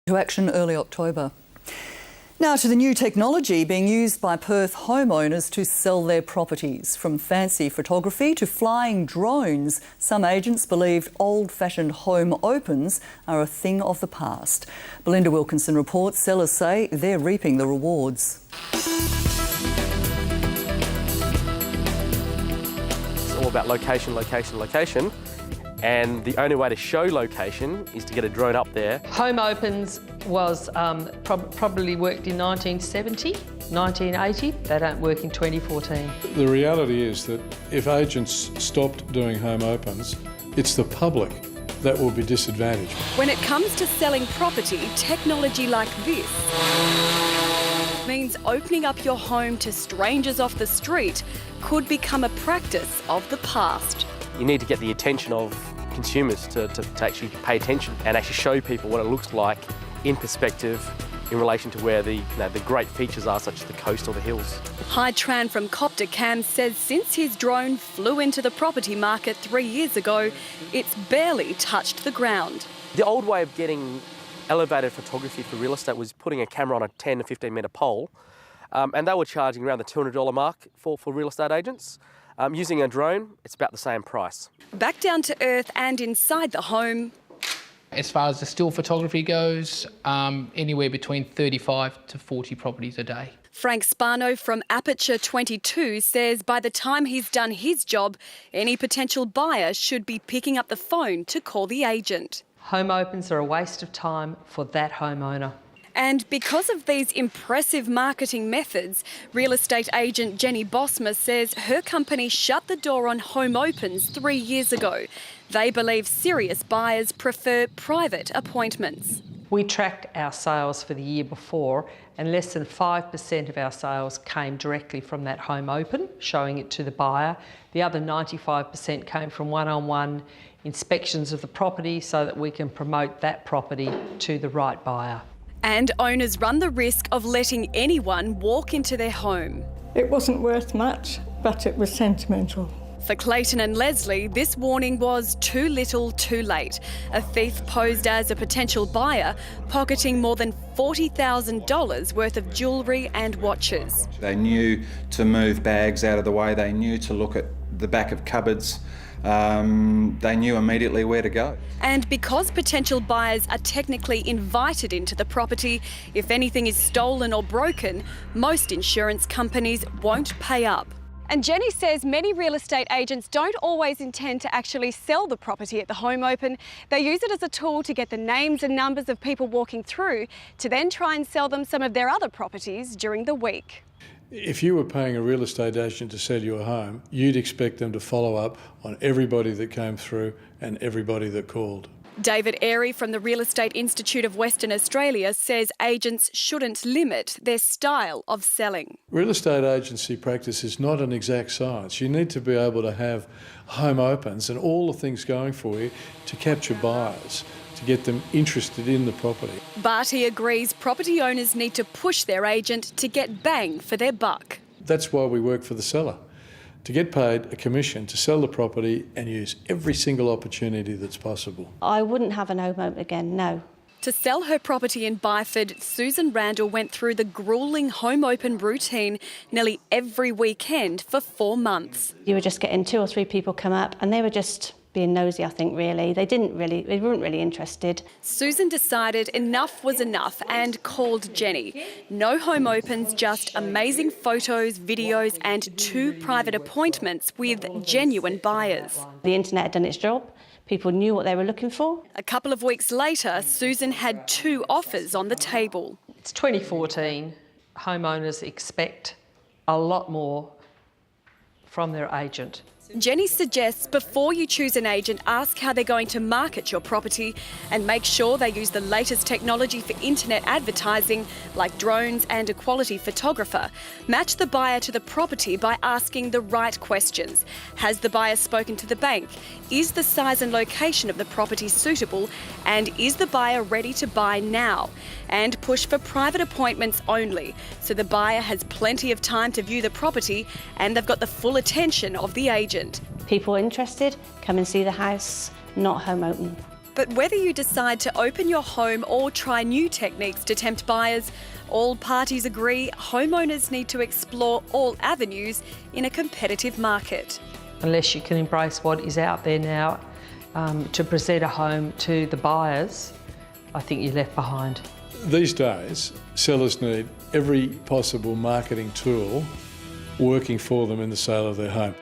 To action early October. Now to the new technology being used by Perth homeowners to sell their properties. From fancy photography to flying drones, some agents believe old-fashioned home opens are a thing of the past. Belinda Wilkinson reports sellers say they're reaping the rewards. It's all about location, location, location. And the only way to show location is to get a drone up there. Home opens was probably worked in 1970, 1980. They don't work in 2014. The reality is that if agents stopped doing home opens, it's the public that will be disadvantaged. When it comes to selling property, technology like this means opening up your home to strangers off the street could become a practice of the past. You need to get the attention of consumers to actually pay attention and actually show people what it looks like in perspective in relation to where the great features are, such as the coast or the hills. Hi Tran from Copter Cam says since his drone flew into the property market 3 years ago, it's barely touched the ground. The old way of getting elevated photography for real estate was putting a camera on a 10 to 15 metre pole, and they were charging around the $200 mark for real estate agents. Using a drone, it's about the same price. Back down to earth and inside the home. As far as the still photography goes, anywhere between 35 to 40 properties a day. Frank Spano from Aperture 22 says by the time he's done his job, any potential buyer should be picking up the phone to call the agent. Home opens are a waste of time for that homeowner. And because of these impressive marketing methods, real estate agent Jenny Bosma says her company shut the door on home opens 3 years ago. They believe serious buyers prefer private appointments. We tracked our sales for the year before and less than 5% of our sales came directly from that home open, showing it to the buyer. The other 95% came from one-on-one inspections of the property so that we can promote that property to the right buyer. And owners run the risk of letting anyone walk into their home. It wasn't worth much, but it was sentimental. For Clayton and Leslie, this warning was too little, too late. A thief posed as a potential buyer, pocketing more than $40,000 worth of jewellery and watches. They knew to move bags out of the way, they knew to look at the back of cupboards. They knew immediately where to go. And because potential buyers are technically invited into the property, if anything is stolen or broken, most insurance companies won't pay up. And Jenny says many real estate agents don't always intend to actually sell the property at the home open. They use it as a tool to get the names and numbers of people walking through to then try and sell them some of their other properties during the week. If you were paying a real estate agent to sell you a home, you'd expect them to follow up on everybody that came through and everybody that called. David Airy from the Real Estate Institute of Western Australia says agents shouldn't limit their style of selling. Real estate agency practice is not an exact science. You need to be able to have home opens and all the things going for you to capture buyers, to get them interested in the property. But he agrees property owners need to push their agent to get bang for their buck. That's why we work for the seller, to get paid a commission to sell the property and use every single opportunity that's possible. I wouldn't have an home open again, no. To sell her property in Byford, Susan Randall went through the gruelling home open routine nearly every weekend for 4 months. You were just getting 2 or 3 people come up and they were just being nosy, I think, really. They weren't really interested. Susan decided enough was enough and called Jenny. No home opens, just amazing photos, videos and 2 private appointments with genuine buyers. The internet had done its job. People knew what they were looking for. A couple of weeks later, Susan had 2 offers on the table. It's 2014. Homeowners expect a lot more from their agent. Jenny suggests before you choose an agent, ask how they're going to market your property and make sure they use the latest technology for internet advertising like drones and a quality photographer. Match the buyer to the property by asking the right questions. Has the buyer spoken to the bank? Is the size and location of the property suitable? And is the buyer ready to buy now? And push for private appointments only, so the buyer has plenty of time to view the property and they've got the full attention of the agent. People interested, come and see the house, not home open. But whether you decide to open your home or try new techniques to tempt buyers, all parties agree homeowners need to explore all avenues in a competitive market. Unless you can embrace what is out there now to present a home to the buyers, I think you're left behind. These days, sellers need every possible marketing tool working for them in the sale of their home.